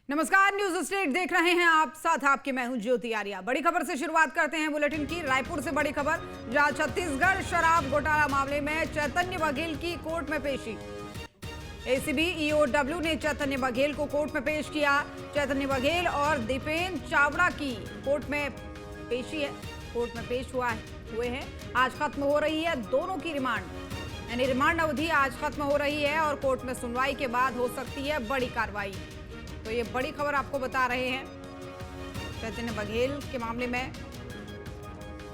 नमस्कार, news state देख रहे हैं आप, साथ आपके मैं हूं ज्योति आर्या। बड़ी खबर से शुरुआत करते हैं बुलेटिन की। रायपुर से बड़ी खबर, जहां छत्तीसगढ़ शराब घोटाला मामले में चैतन्य बघेल की कोर्ट में पेशी। एसीबी ईओडब्ल्यू ने चैतन्य बघेल को कोर्ट में पेश किया। चैतन्य बघेल और दीपेन चावड़ा की कोर्ट में पेशी है, कोर्ट में पेश हुए हैं। आज खत्म हो रही है दोनों की रिमांड, यानी रिमांड अवधि आज खत्म हो रही है और कोर्ट में सुनवाई के बाद हो सकती है बड़ी कार्रवाई। तो ये बड़ी खबर आपको बता रहे हैं। चैतन्य बघेल के मामले में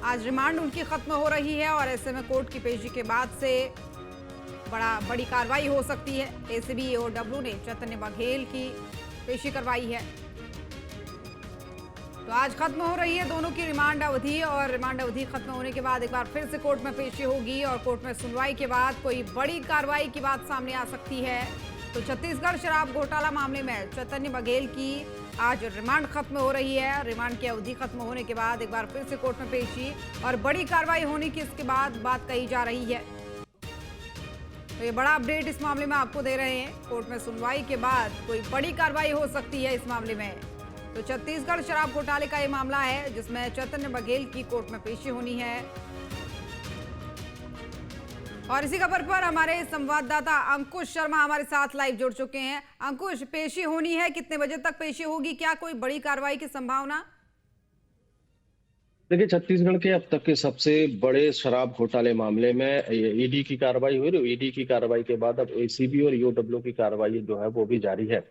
आज रिमांड उनकी खत्म हो रही है और ऐसे में कोर्ट की पेशी के बाद से बड़ी कार्रवाई हो सकती है। एसीबी ईओडब्ल्यू ने चैतन्य बघेल की पेशी करवाई है। तो आज खत्म हो रही है दोनों की रिमांड अवधि और रिमांड अवधि खत्म होने के बाद एक बार फिर से कोर्ट में पेशी होगी और कोर्ट में सुनवाई के बाद कोई बड़ी कार्रवाई की बात सामने आ सकती है। तो छत्तीसगढ़ शराब घोटाला मामले में चैतन्य बघेल की आज रिमांड खत्म हो रही है। रिमांड की अवधि खत्म होने के बाद एक बार फिर से कोर्ट में पेशी और बड़ी कार्रवाई होने की इसके बाद बात कही जा रही है। तो ये बड़ा अपडेट इस मामले में आपको दे रहे हैं। कोर्ट में सुनवाई के बाद कोई बड़ी कार्रवाई हो सकती है इस मामले में। तो छत्तीसगढ़ शराब घोटाले का ये मामला है जिसमें चैतन्य बघेल की कोर्ट में पेशी होनी है। और इसी खबर पर हमारे संवाददाता अंकुश शर्मा हमारे साथ लाइव जुड़ चुके हैं। अंकुश, पेशी होनी है, कितने बजे तक पेशी होगी, क्या कोई बड़ी कार्रवाई की संभावना? देखिए, छत्तीसगढ़ के अब तक के सबसे बड़े शराब घोटाले मामले में ईडी की कार्रवाई हुई। ईडी की कार्रवाई के बाद अब एसीबी और ईओडब्ल्यू की कार्रवाई जो है वो भी जारी है।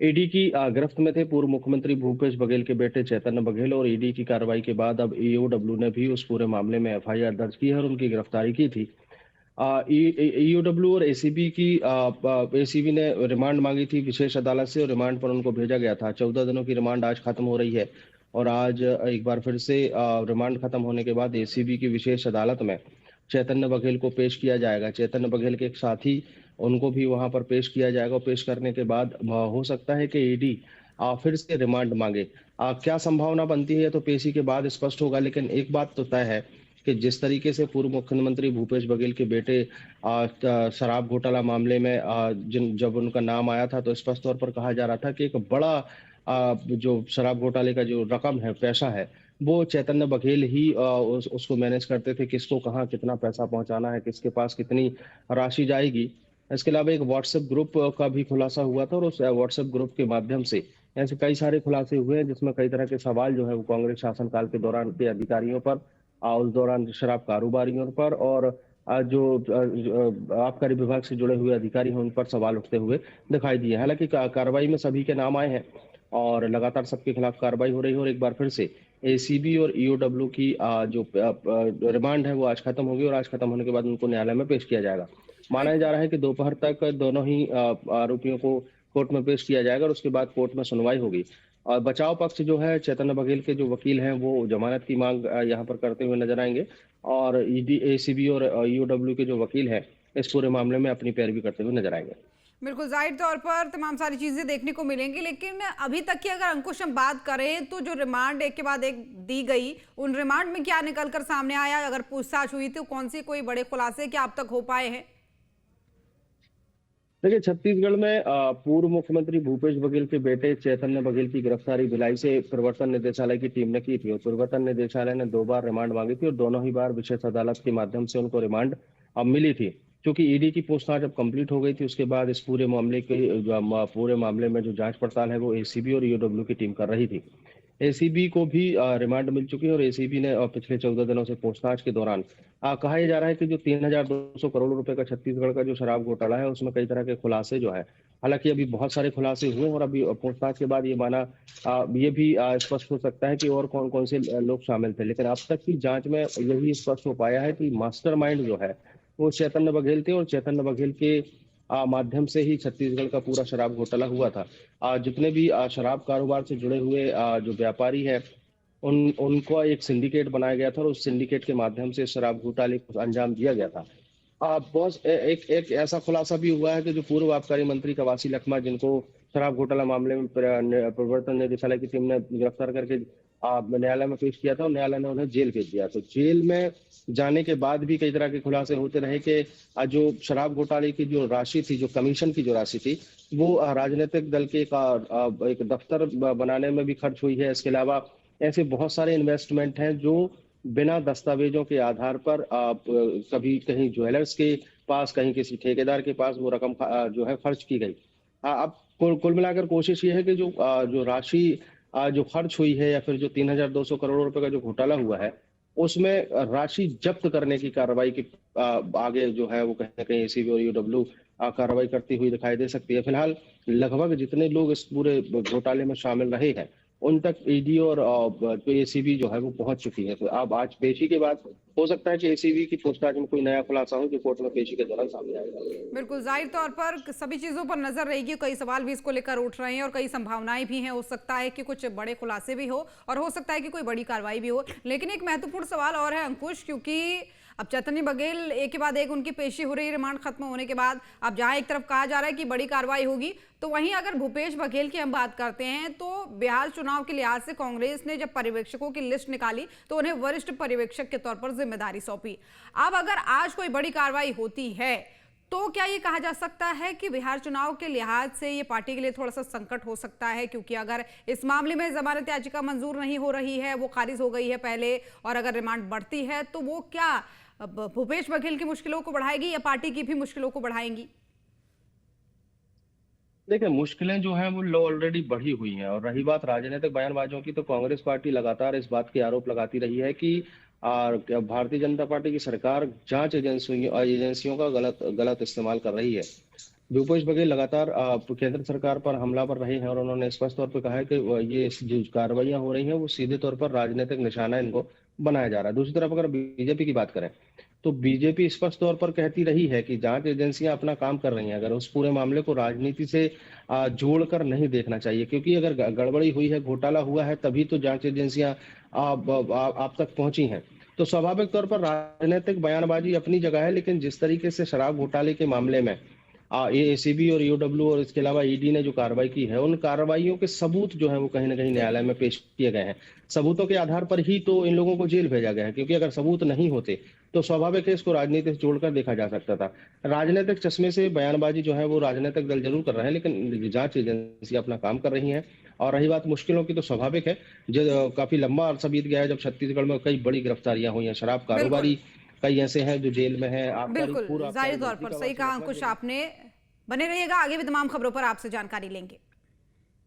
ईडी की गिरफ्त में थे पूर्व मुख्यमंत्री भूपेश बघेल के बेटे चैतन्य बघेल और ईडी की कार्रवाई के बाद अब ईओडब्ल्यू ने भी उस पूरे मामले में एफआईआर दर्ज की है और उनकी गिरफ्तारी की थी। ईओडब्ल्यू और एसीबी ने रिमांड मांगी थी विशेष अदालत से और रिमांड पर उनको भेजा गया था। 14 दिनों की रिमांड आज खत्म हो रही है और आज एक बार फिर से रिमांड खत्म होने के बाद एसीबी की विशेष अदालत में चैतन्य बघेल को पेश किया जाएगा। चैतन्य बघेल के एक साथी, उनको भी वहां पर पेश किया जाएगा। पेश करने के बाद हो सकता है कि ईडी फिर से रिमांड मांगे। क्या संभावना बनती है तो पेशी के बाद स्पष्ट होगा, लेकिन एक बात तो तय है कि जिस तरीके से पूर्व मुख्यमंत्री भूपेश बघेल के बेटे शराब घोटाला मामले में जब उनका नाम आया था तो स्पष्ट तौर पर कहा जा रहा था कि एक बड़ा जो शराब घोटाले का जो रकम है, पैसा है, वो चैतन्य बघेल ही उसको मैनेज करते थे। किसको कहाँ कितना पैसा पहुंचाना है, किसके पास कितनी राशि जाएगी। इसके अलावा एक व्हाट्सएप ग्रुप का भी खुलासा हुआ था और उस व्हाट्सएप ग्रुप के माध्यम से ऐसे कई सारे खुलासे हुए हैं जिसमें कई तरह के सवाल जो है वो कांग्रेस शासनकाल के दौरान के अधिकारियों पर, उस दौरान शराब कारोबारियों पर और जो आबकारी विभाग से जुड़े हुए अधिकारी हैं उन पर सवाल उठते हुए दिखाई दिए। हालांकि कार्रवाई में सभी के नाम आए हैं और लगातार सबके खिलाफ कार्रवाई हो रही है और एक बार फिर से एसीबी और ईओडब्ल्यू की जो रिमांड है वो आज खत्म होगी और आज खत्म होने के बाद उनको न्यायालय में पेश किया जाएगा। माना जा रहा है कि दोपहर तक दोनों ही आरोपियों को कोर्ट में पेश किया जाएगा और उसके बाद कोर्ट में सुनवाई होगी। और बचाव पक्ष जो है, चैतन्य बघेल के जो वकील हैं, वो जमानत की मांग यहाँ पर करते हुए नजर आएंगे और ईडी, एसीबी और ईओडब्ल्यू के जो वकील हैं इस पूरे मामले में अपनी पैरवी करते हुए नजर आएंगे। बिल्कुल, जाहिर तौर पर तमाम सारी चीजें देखने को मिलेंगी, लेकिन अभी तक की अगर अंकुश हम बात करें तो जो रिमांड एक के बाद एक दी गई, उन रिमांड में क्या निकलकर सामने आया, अगर पूछताछ हुई तो कौन से कोई बड़े खुलासे क्या अब तक हो पाए हैं? देखिए, छत्तीसगढ़ में पूर्व मुख्यमंत्री भूपेश बघेल के बेटे चैतन्य बघेल की गिरफ्तारी भिलाई से प्रवर्तन निदेशालय की टीम ने की थी और प्रवर्तन निदेशालय ने 2 बार रिमांड मांगी थी और दोनों ही बार विशेष अदालत के माध्यम से उनको रिमांड अब मिली थी। क्योंकि ईडी की पूछताछ अब कंप्लीट हो गई थी, उसके बाद इस पूरे मामले में जो जांच पड़ताल है वो एसीबी और ईओडब्ल्यू की टीम कर रही थी। एसीबी को भी रिमांड मिल चुकी है और एसीबी ने पिछले 14 दिनों से पूछताछ के दौरान कहा यह जा रहा है कि जो 3200 करोड़ रुपए का छत्तीसगढ़ का जो शराब घोटाला है उसमें कई तरह के खुलासे जो है, हालांकि अभी बहुत सारे खुलासे हुए और अभी पूछताछ के बाद ये भी स्पष्ट हो सकता है कि और कौन कौन से लोग शामिल थे। लेकिन अब तक की जांच में यही स्पष्ट हो पाया है कि मास्टरमाइंड जो है वो चैतन्य बघेल थे और चैतन्य बघेल के माध्यम से ही छत्तीसगढ़ का पूरा शराब घोटाला हुआ था। जितने भी शराब कारोबार से जुड़े हुए जो व्यापारी हैं उनको एक सिंडिकेट बनाया गया था और उस सिंडिकेट के माध्यम से शराब घोटाले को अंजाम दिया गया था। बहुत एक ऐसा खुलासा भी हुआ है कि जो पूर्व आबकारी मंत्री कवासी लखमा, जिनको शराब घोटाला मामले में प्रवर्तन निदेशालय की टीम ने गिरफ्तार करके न्यायालय में पेश किया था और न्यायालय ने उन्हें जेल भेज दिया। तो जेल में जाने के बाद भी कई तरह के खुलासे होते रहे कि जो शराब घोटाले की जो राशि थी, जो कमीशन की जो राशि थी, वो राजनीतिक दल के एक दफ्तर बनाने में भी खर्च हुई है। इसके अलावा ऐसे बहुत सारे इन्वेस्टमेंट हैं जो बिना दस्तावेजों के आधार पर कभी कहीं ज्वेलर्स के पास, कहीं किसी ठेकेदार के पास वो रकम जो है खर्च की गई। अब कुल मिलाकर कोशिश ये है कि जो राशि जो खर्च हुई है, या फिर जो 3,200 करोड़ रुपए का जो घोटाला हुआ है, उसमें राशि जब्त करने की कार्रवाई की आगे जो है वो कहीं ना कहीं एसीबी और ईओडब्ल्यू कार्रवाई करती हुई दिखाई दे सकती है। फिलहाल लगभग जितने लोग इस पूरे घोटाले में शामिल रहे हैं, उन तक ईडी और जो एसीबी जो है वो पहुंच चुकी है। तो अब आज पेशी के बाद हो सकता है कि एसीबी की पूछताछ में कोई नया खुलासा हो जो कोर्ट में पेशी के दौरान सामने आएगा। बिल्कुल, जाहिर तौर पर सभी चीजों पर नजर रहेगी। कई सवाल भी इसको लेकर उठ रहे हैं और कई संभावनाएं भी हैं। हो सकता है कि कुछ बड़े खुलासे भी हो और हो सकता है कि कोई बड़ी कार्रवाई भी हो। लेकिन एक महत्वपूर्ण सवाल और है अंकुश, क्योंकि अब चैतन्य बघेल एक के बाद एक उनकी पेशी हो रही है रिमांड खत्म होने के बाद। अब जहां एक तरफ कहा जा रहा है कि बड़ी कार्रवाई होगी, तो वहीं अगर भूपेश बघेल की हम बात करते हैं तो बिहार चुनाव के लिहाज से कांग्रेस ने जब पर्यवेक्षकों की लिस्ट निकाली तो उन्हें वरिष्ठ पर्यवेक्षक के तौर पर जिम्मेदारी सौंपी। अब अगर आज कोई बड़ी कार्रवाई होती है तो क्या ये कहा जा सकता है कि बिहार चुनाव के लिहाज से ये पार्टी के लिए थोड़ा सा संकट हो सकता है? क्योंकि अगर इस मामले में जमानत याचिका मंजूर नहीं हो रही है, वो खारिज हो गई है पहले, और अगर रिमांड बढ़ती है तो वो क्या भूपेश बघेल की मुश्किलों को बढ़ाएगी या पार्टी की भी मुश्किलों को बढ़ाएंगी? देखिए, मुश्किलें जो हैं वो ऑलरेडी बढ़ी हुई हैं। और रही बात राजनीतिक बयानबाजों की, तो कांग्रेस पार्टी लगातार इस बात के आरोप लगाती रही है कि भारतीय जनता पार्टी की सरकार जांच एजेंसियों का गलत इस्तेमाल कर रही है। भूपेश बघेल लगातार केंद्र सरकार पर हमलावर रहे हैं और उन्होंने स्पष्ट तौर पर कहा है कि ये जो कार्रवाइयां हो रही हैं वो सीधे तौर पर राजनीतिक निशाना इनको बनाया जा रहा है। दूसरी तरफ अगर बीजेपी की बात करें, तो बीजेपी स्पष्ट तौर पर कहती रही है कि जांच एजेंसियां अपना काम कर रही हैं। अगर उस पूरे मामले को राजनीति से जोड़कर नहीं देखना चाहिए, क्योंकि अगर गड़बड़ी हुई है, घोटाला हुआ है, तभी तो जांच एजेंसियां आप तक पहुंची हैं। तो स्वाभाविक तौर पर राजनीतिक बयानबाजी अपनी जगह है, लेकिन जिस तरीके से शराब घोटाले के मामले में एसीबी और ईओडब्ल्यू और इसके अलावा ईडी ने जो कार्रवाई की है, उन कार्रवाइयों के सबूत जो है वो कहीं ना कहीं न्यायालय में पेश किए गए हैं। सबूतों के आधार पर ही तो इन लोगों को जेल भेजा गया है, क्योंकि अगर सबूत नहीं होते तो स्वाभाविक है इसको राजनीति से जोड़कर देखा जा सकता था। राजनीतिक चश्मे से बयानबाजी जो है वो राजनीतिक दल जरूर कर रहे हैं, लेकिन जांच एजेंसी अपना काम कर रही है। और रही बात मुश्किलों की, तो स्वाभाविक है, जो काफी लंबा अरसा बीत गया है जब छत्तीसगढ़ में कई बड़ी गिरफ्तारियां हुई हैं। शराब कारोबारी कई ऐसे हैं जो जेल में हैं। बिल्कुल, जाहिर तौर पर सही कहा अंकुश आपने। बने रहिएगा, आगे भी तमाम खबरों पर आपसे जानकारी लेंगे।